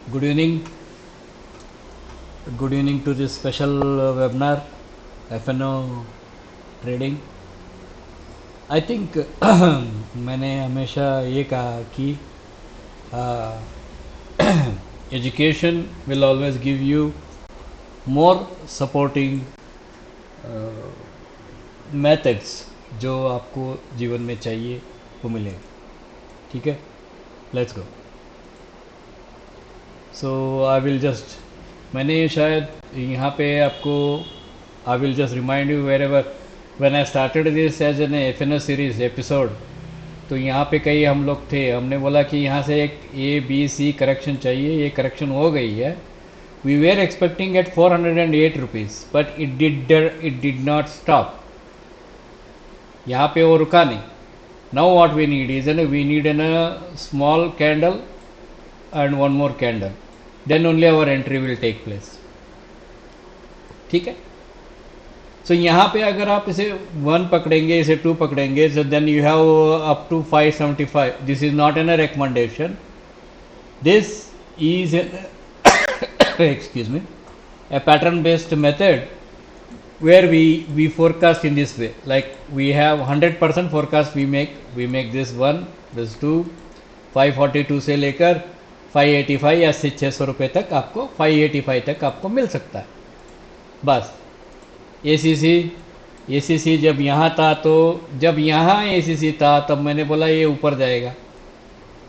Good evening. Good evening to this special webinar, FNO trading. I think मैंने हमेशा ये कहा कि education will always give you more supporting methods जो आपको जीवन में चाहिए वो मिलेगा. ठीक है, let's go. So I will just, मैंने शायद यहाँ पे आपको, I will just remind you wherever when I started this as an FNO series episode. तो यहाँ पे कई हम लोग थे, हमने बोला कि यहाँ से एक ABC करेक्शन चाहिए, ये करेक्शन हो गई है. We were expecting at 408 rupees, but it did not stop. यहाँ पे वो रुका नहीं. Now what we need is an, we need an small candle and one more candle, then only our entry will take place. ठीक है. सो यहाँ पे अगर आप इसे 1 पकड़ेंगे, इसे 2 पकड़ेंगे, so then you have up to 575. This is not an recommendation. This is excuse me, a pattern based method where we forecast in this way. Like we have 100% forecast, we make this 1, this 2, 542 से लेकर 585 या 600 रुपये तक आपको, 585 तक आपको मिल सकता है. बस ACC जब यहाँ था, तो जब यहाँ ACC था तब मैंने बोला ये ऊपर जाएगा,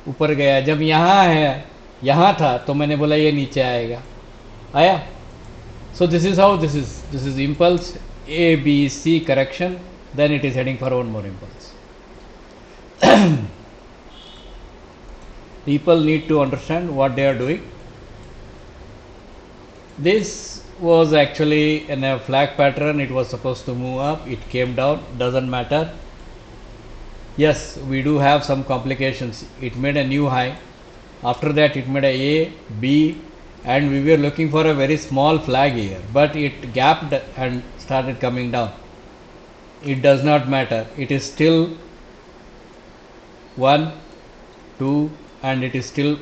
ऊपर गया. जब यहाँ है, यहाँ था, तो मैंने बोला ये नीचे आएगा, आया. So this is how this is impulse ABC correction, then it is heading for one more impulse. People need to understand what they are doing. This was actually in a flag pattern. It was supposed to move up, it came down, doesn't matter. Yes, we do have some complications. It made a new high, after that it made a B, and we were looking for a very small flag here, but it gapped and started coming down. It does not matter, it is still 1, 2, and it is still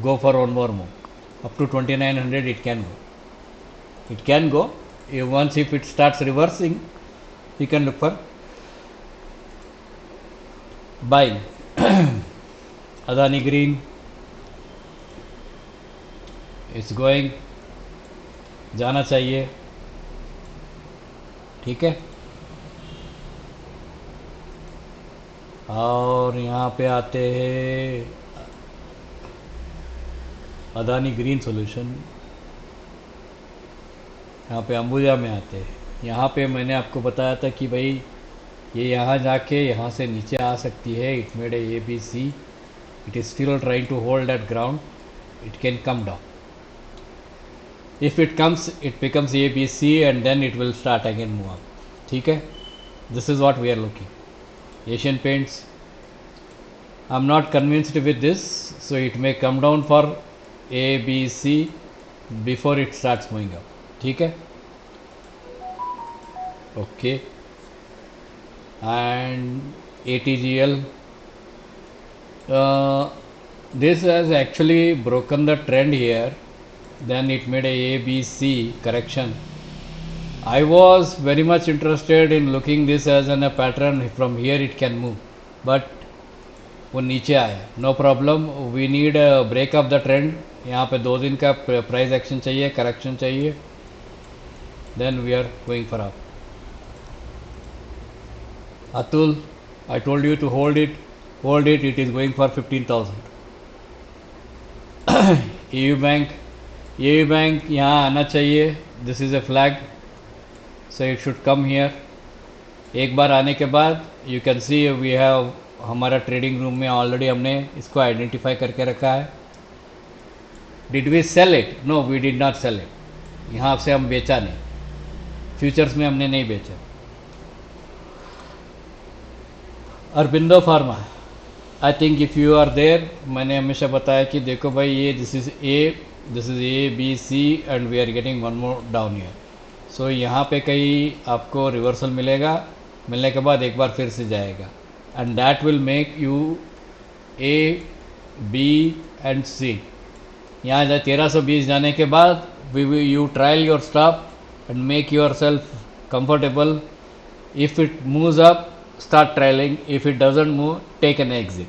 go for one more move. Up to 2900 it can go. Once if it starts reversing, you can look for buying. Adani Green is going, जाना चाहिए. ठीक है. और यहाँ पे आते हैं Adani green solution, यहाँ पे अंबुजा में आते हैं. यहाँ पे मैंने आपको बताया था कि भाई ये यहाँ जाके यहाँ से नीचे आ सकती है. It made a ABC, it is still trying to hold that ground, it can come down. If it comes, it becomes ABC and then it will start again move up. ठीक है. This is what we are looking. Asian Paints, I am not convinced with this, so it may come down for ABC before it starts moving up. ठीक है. Okay. And ATGL, this has actually broken the trend here, then it made a ABC correction. I was very much interested in looking this as a pattern. From here it can move, but वो नीचे आया. No problem, we need break of the trend. यहाँ पे 2 दिन का price action चाहिए, correction चाहिए, then we are going for up. Atul, I told you to hold it, it is going for 15,000. EU bank यहाँ आना चाहिए. This is a flag, so it should come here. एक बार आने के बाद you can see we have, हमारा trading room में ऑलरेडी हमने इसको आइडेंटिफाई करके रखा है. Did we sell it? No, we did not sell it. यहाँ से हम बेचा नहीं, फ्यूचर्स में हमने नहीं बेचा. Aurobindo Pharma, I think if you are there, मैंने हमेशा बताया कि देखो भाई ये this is ABC and we are getting one more down year. So यहाँ पे कहीं आपको रिवर्सल मिलेगा, मिलने के बाद एक बार फिर से जाएगा, and that will make you A, B and C. यहाँ 1320 जाने के बाद you trail your stop and make yourself comfortable. If it moves up, start trailing. If it doesn't move, take an exit.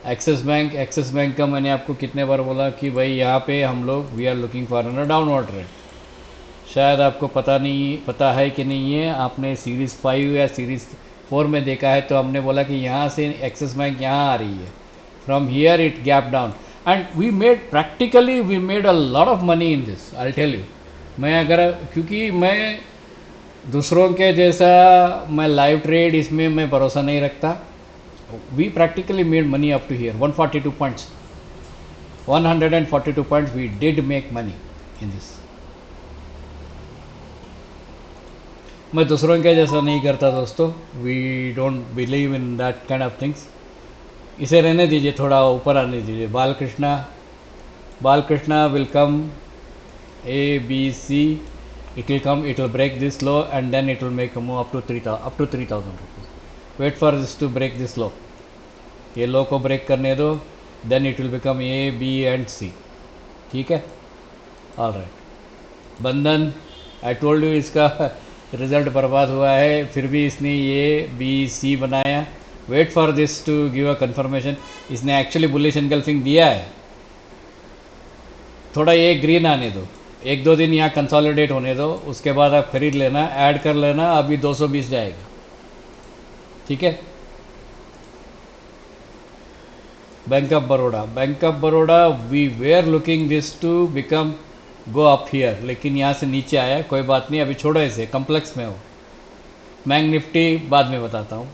Axis Bank का मैंने आपको कितने बार बोला कि भाई यहाँ पे हम लोग we are looking for an downward trend. शायद आपको पता है कि नहीं है. आपने सीरीज़ 5 या सीरीज़ 4 में देखा है, तो हमने बोला कि यहाँ से एक्सिस बैंक यहाँ आ रही है. From here it gap down and we made practically we made a lot of money in this. I tell you. मैं अगर, क्योंकि मैं दूसरों के जैसा मैं लाइव ट्रेड इसमें मैं भरोसा नहीं रखता. We practically made money up to here 142 points. 142 points we did make money in this. मैं दूसरों के जैसा नहीं करता दोस्तों. We don't believe in that kind of things. इसे रहने दीजिए, थोड़ा ऊपर आने दीजिए. Balkrishna will come. A, B, C, it will come, it will break this low and then it will make a move up to 3,000 rupees. Wait for this to break this low. ये लो को break करने दो, then it will become A, B and C. ठीक है. All right. बंधन, आई told you इसका result बर्बाद हुआ है, फिर भी इसने ये बी सी बनाया. Wait for this to give a confirmation. इसने एक्चुअली बुलिश एनगल्फिंग दिया है. थोड़ा ये ग्रीन आने दो, 1-2 दिन यहाँ कंसोलिडेट होने दो, उसके बाद आप खरीद लेना, ऐड कर लेना. अभी 220 जाएगा. ठीक है. Bank of Baroda we were looking this to become go up here, लेकिन यहाँ से नीचे आया. कोई बात नहीं, अभी छोड़ो इसे, कम्प्लेक्स में हो. बैंक निफ्टी बाद में बताता हूँ.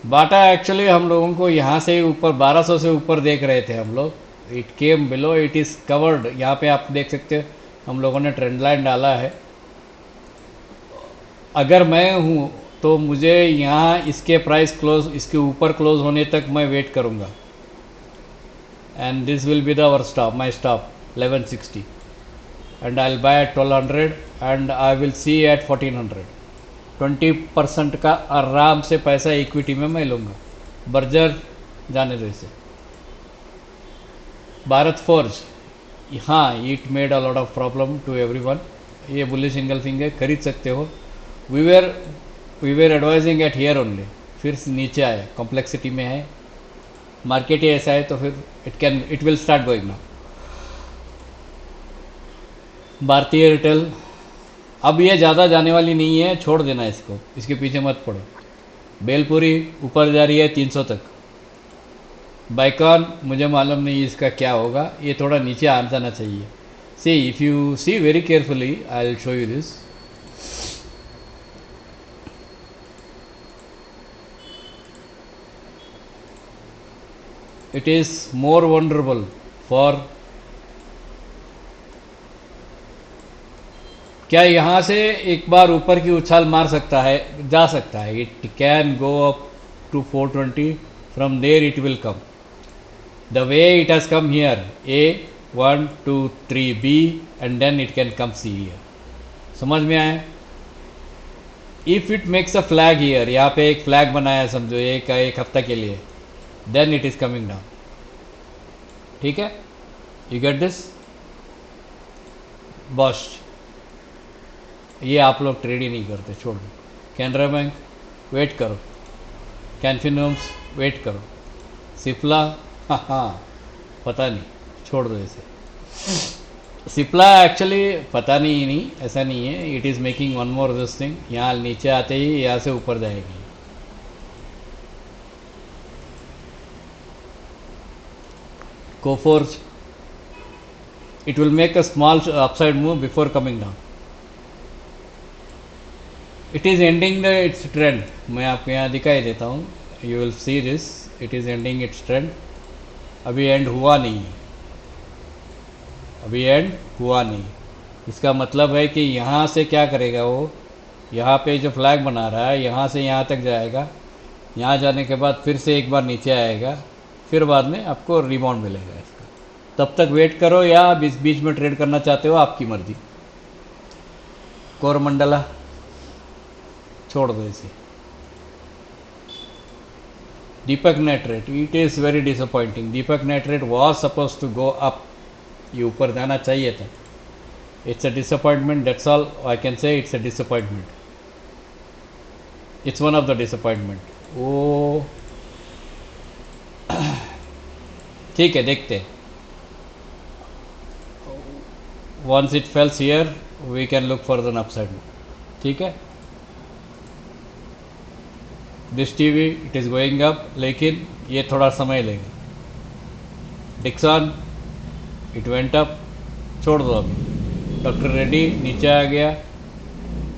बाटा एक्चुअली हम लोगों को यहाँ से ऊपर 1200 से ऊपर देख रहे थे हम लोग. It came below, it is covered. यहाँ पे आप देख सकते हो हम लोगों ने ट्रेंड लाइन डाला है. अगर मैं हूँ तो मुझे यहाँ इसके प्राइस क्लोज, इसके ऊपर क्लोज होने तक मैं वेट करूँगा. And this will be the our stop, my stop 1160 and I will buy at 1200 and I will see at 1400. 20% का आराम से पैसा इक्विटी में मैं लूँगा. बर्जर जाने दो इसे. भारत फोर्ज, हाँ, it made a lot of problem to everyone. ये बुलिश एंगल्फिंग है, खरीद सकते हो. We were advising at here only. फिर नीचे आया, कॉम्प्लेक्सिटी में है, मार्केट ही ऐसा है, तो फिर it will start going now. भारतीय एयरटेल, अब ये ज़्यादा जाने वाली नहीं है, छोड़ देना इसको, इसके पीछे मत पड़ो. बेलपुरी ऊपर जा रही है 300 तक. बाइकॉन मुझे मालूम नहीं इसका क्या होगा, ये थोड़ा नीचे आ जाना चाहिए. See, if you see very carefully, I will show you this. It is more vulnerable for. क्या यहाँ से एक बार ऊपर की उछाल मार सकता है, जा सकता है. It can go up to 420. From there it will come. The way it has come here, A, 1, 2, 3, B, and then it can come C here. समझ में आया. If it makes a flag here, यहाँ पे एक flag बनाया समझो एक हफ्ता के लिए, then it is coming down. ठीक है. You get this? Bosch, ये आप लोग ट्रेड ही नहीं करते, छोड़ दो. कैनरा बैंक, वेट करो. कैनफिन होम्स, वेट करो. सिप्ला, हाँ, पता नहीं, छोड़ दो इसे. सिप्ला एक्चुअली पता नहीं, ऐसा नहीं है. It is making one more this thing. यहाँ नीचे आते ही यहाँ से ऊपर जाएगी. Coforge, it will make a small upside move before coming down. It is ending the it's trend. मैं आपको यहाँ दिखाई देता हूँ. You will see this. It is ending it's trend. अभी एंड हुआ नहीं. इसका मतलब है कि यहाँ से क्या करेगा वो, यहाँ पे जो फ्लैग बना रहा है, यहाँ से यहाँ तक जाएगा. यहाँ जाने के बाद फिर से एक बार नीचे आएगा, फिर बाद में आपको रिबाउंड मिलेगा इसका. तब तक वेट करो, या बीच में ट्रेड करना चाहते हो, आपकी मर्जी. कोरमंडला, छोड़ दो इसे. Deepak Nitrite, it is very disappointing. Deepak Nitrite was suppose to go up, ये ऊपर जाना चाहिए था. It's a disappointment, that's all I can say. It's a disappointment, it's one of the disappointment. वो ठीक है, देखते. Once it falls here we can look for the upside. ठीक है. This TV it is going up, लेकिन ये थोड़ा समय लेगा. डिक्सन इट वेंट अप, छोड़ दो अभी. डॉक्टर रेड्डी नीचे आ गया.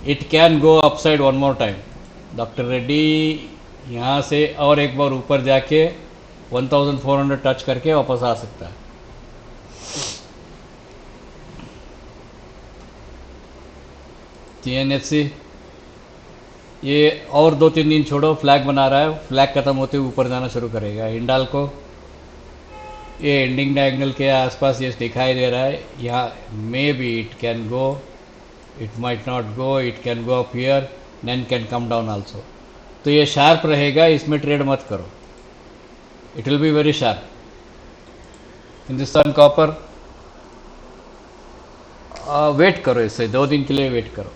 It can go upside one more time. Doctor Reddy यहाँ से और एक बार ऊपर जाके 1400 टच करके वापस आ सकता है. TNFC ये और 2-3 दिन छोड़ो, फ्लैग बना रहा है. फ्लैग खत्म होते हुए ऊपर जाना शुरू करेगा. हिंडाल्को ये एंडिंग डायगोनल के आसपास ये दिखाई दे रहा है. यहाँ maybe it can go, it might not go, it can go up here, then can come down also. तो ये शार्प रहेगा, इसमें ट्रेड मत करो. It will be very sharp. Hindustan Copper wait करो, इससे 2 दिन के लिए वेट करो.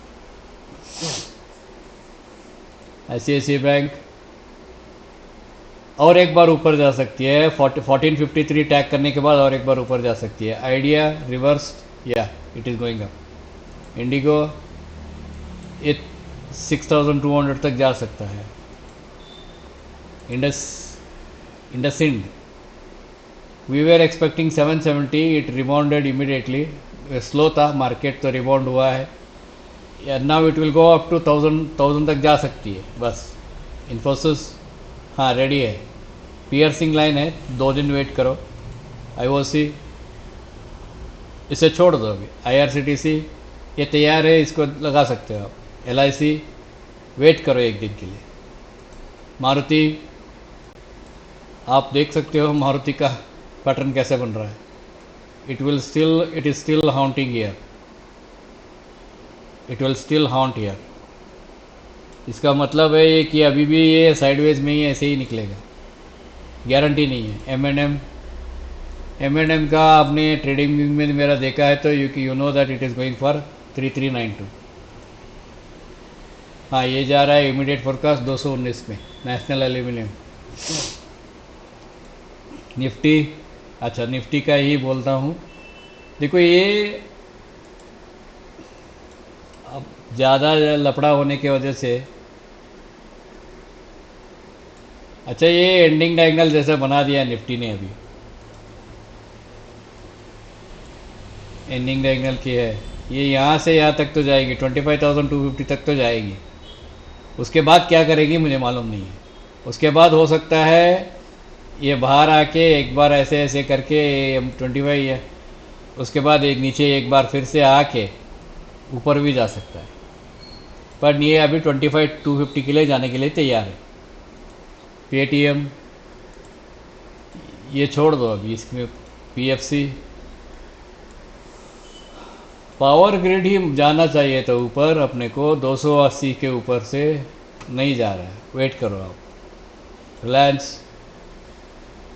ICICI बैंक और एक बार ऊपर जा सकती है. 1453 टैग करने के बाद और एक बार ऊपर जा सकती है. आइडिया रिवर्स, या it is going up. IndiGo ये 6200 तक जा सकता है. IndusInd we were expecting 770, it rebounded immediately. Slow था मार्केट तो रिबाउंड हुआ है. Now it will go up to 1000 तक जा सकती है बस. इन्फोसिस हाँ रेडी है. पियर्सिंग लाइन है, 2 दिन वेट करो. IOC इसे छोड़ दो अभी. IRCTC ये तैयार है, इसको लगा सकते हो आप. LIC वेट करो 1 दिन के लिए. मारुति आप देख सकते हो मारुति का पैटर्न कैसे बन रहा है. It is still haunting here, it will still haunt here. इसका मतलब है ये कि अभी भी ये साइडवेज में ही ऐसे ही निकलेगा, गारंटी नहीं है. M&M का आपने ट्रेडिंग में मेरा देखा है तो you know that it is going for 3392. हाँ ये जा रहा है इमीडिएट फोरकास्ट 219 में. National aluminium. निफ्टी, अच्छा निफ्टी का ही बोलता हूँ. देखो ये अब ज़्यादा लफड़ा होने की वजह से, अच्छा ये एंडिंग डायगोनल जैसा बना दिया निफ्टी ने. अभी एंडिंग डायगोनल की है, ये यहाँ से यहाँ तक तो जाएगी, 25,250 तक तो जाएगी. उसके बाद क्या करेगी मुझे मालूम नहीं है. उसके बाद हो सकता है ये बाहर आके एक बार ऐसे ऐसे करके 25 है, उसके बाद एक नीचे एक बार फिर से आके ऊपर भी जा सकता है. पर ये अभी 25,250 के लिए जाने के लिए तैयार है. पेटीएम ये छोड़ दो अभी. इसमें PFC पावर ग्रिड ही जाना चाहिए था ऊपर अपने को. 280 के ऊपर से नहीं जा रहा है, वेट करो आप. रिलायंस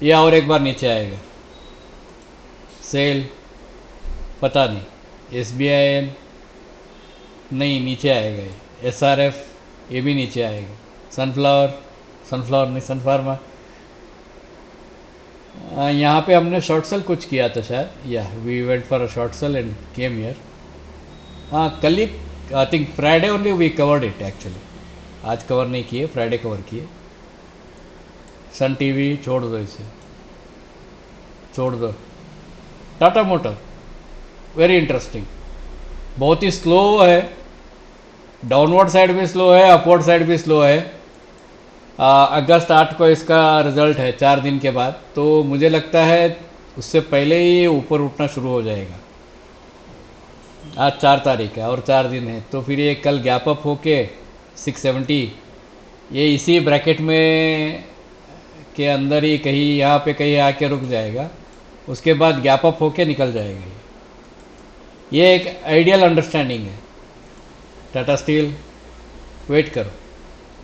ये और एक बार नीचे आएगा. सेल पता नहीं. SBIN नहीं नीचे आएगा. ये SRF ये भी नीचे आएगा. सनफ्लावर नहीं, सनफार्मा यहाँ पे हमने शॉर्ट सेल कुछ किया था शायद. या we went for a short sale and came here. हाँ कल ही I think Friday only we covered it actually. आज कवर नहीं किए, फ्राइडे कवर किए. सन टीवी छोड़ दो, इसे छोड़ दो. टाटा मोटर वेरी इंटरेस्टिंग, बहुत ही स्लो है. डाउनवर्ड साइड भी स्लो है, अपवर्ड साइड भी स्लो है. अगस्त 8 को इसका रिजल्ट है, 4 दिन के बाद. तो मुझे लगता है उससे पहले ही ऊपर उठना शुरू हो जाएगा. आज 4 तारीख है और 4 दिन है, तो फिर ये कल गैप अप होके 670 ये इसी ब्रैकेट में के अंदर ही कहीं यहाँ पे कहीं आके रुक जाएगा. उसके बाद गैप अप होके निकल जाएगा. ये एक आइडियल अंडरस्टैंडिंग है. टाटा स्टील वेट करो,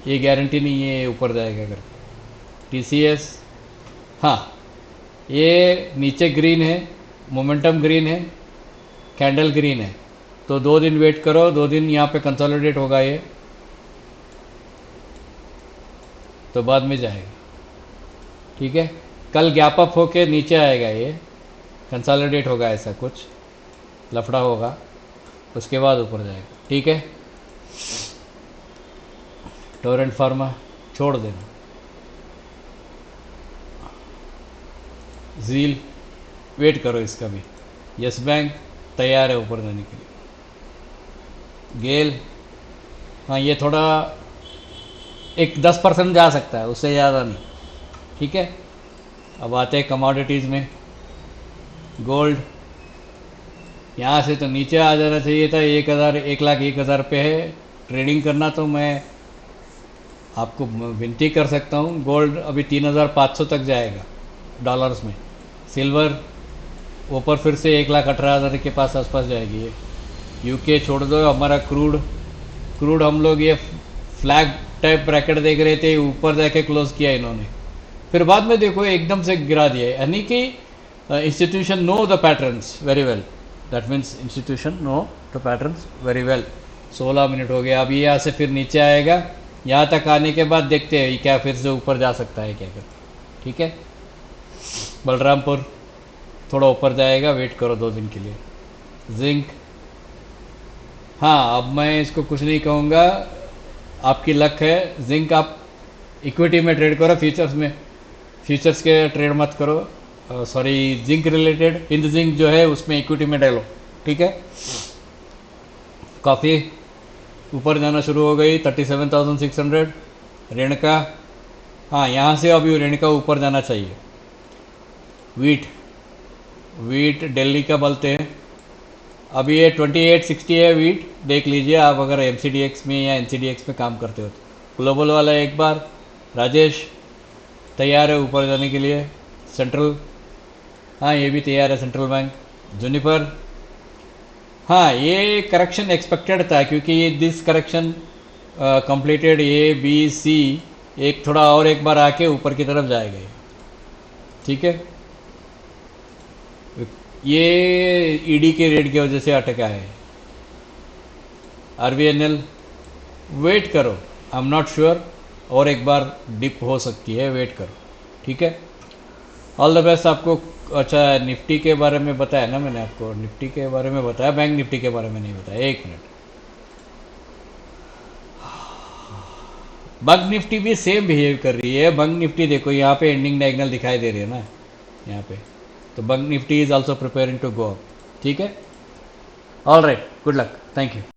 ये गारंटी नहीं है ऊपर जाएगा करके. TCS, हाँ ये नीचे ग्रीन है, मोमेंटम ग्रीन है, कैंडल ग्रीन है, तो 2 दिन वेट करो, 2 दिन यहाँ पे कंसोलिडेट होगा ये, तो बाद में जाएगा। ठीक है, कल गैप अप होके नीचे आएगा, ये कंसोलिडेट होगा, ऐसा कुछ लफड़ा होगा, उसके बाद ऊपर जाएगा। ठीक है, टोरेंट फार्मा छोड़ देना। जील वेट करो, इसका भी। यस बैंक तैयार है ऊपर जाने के लिए। गेल, हाँ ये थोड़ा एक 10% जा सकता है, उससे ज़्यादा नहीं। ठीक है, अब आते हैं कमोडिटीज़ में। गोल्ड यहाँ से तो नीचे आ जाना चाहिए था, 1,01,01,000 पे है ट्रेडिंग करना, तो मैं आपको विनती कर सकता हूँ। गोल्ड अभी 3,500 तक जाएगा डॉलर्स में। सिल्वर ऊपर फिर से 1,18,000 के पास आसपास जाएगी ये। यूके छोड़ दो, हमारा क्रूड हम लोग ये फ्लैग टाइप ब्रैकेट देख रहे थे, ऊपर जाके क्लोज किया इन्होंने, फिर बाद में देखो एकदम से गिरा दिया। यानी कि institution know the patterns very well, that means institution know the patterns very well. 16 minute हो गया, अभी यहाँ से फिर नीचे आएगा, यहाँ तक आने के बाद देखते हैं क्या फिर से ऊपर जा सकता है क्या कर। ठीक है, बलरामपुर थोड़ा ऊपर जाएगा, वेट करो 2 दिन के लिए। जिंक, हाँ अब मैं इसको कुछ नहीं कहूँगा, आपकी लक है। जिंक आप इक्विटी में ट्रेड करो, फ्यूचर्स में, फ्यूचर्स के ट्रेड मत करो। Sorry, zinc related Hind zinc जो है उसमें इक्विटी में डालो। ठीक है, कॉफ़ी ऊपर जाना शुरू हो गई, 37,600। रेणका, हाँ यहाँ से अभी रेणका ऊपर जाना चाहिए। वीट दिल्ली का बोलते हैं, अभी ये 2860 है वीट, देख लीजिए आप अगर MCDX में या NCDX में काम करते हो तो। ग्लोबल वाला एक बार, राजेश तैयार है ऊपर जाने के लिए। सेंट्रल, हाँ ये भी तैयार है, सेंट्रल बैंक। जूनिपर, हाँ ये करेक्शन एक्सपेक्टेड था, क्योंकि ये दिस करेक्शन कंप्लीटेड ABC, एक थोड़ा और एक बार आके ऊपर की तरफ जाएगा ये। ठीक है, ये ED के रेट की वजह से अटका है। RVNL वेट करो, आई एम नॉट श्योर, और एक बार डिप हो सकती है, वेट करो। ठीक है, ऑल द बेस्ट आपको। अच्छा, निफ्टी के बारे में बताया ना मैंने आपको, निफ्टी के बारे में बताया, बैंक निफ्टी के बारे में नहीं बताया। 1 मिनट, बैंक निफ्टी भी सेम बिहेव कर रही है। बैंक निफ्टी देखो यहाँ पे एंडिंग डायगोनल दिखाई दे रही है ना यहाँ पे, तो bank Nifty is also preparing to go up. ठीक है, all right, good luck, thank you.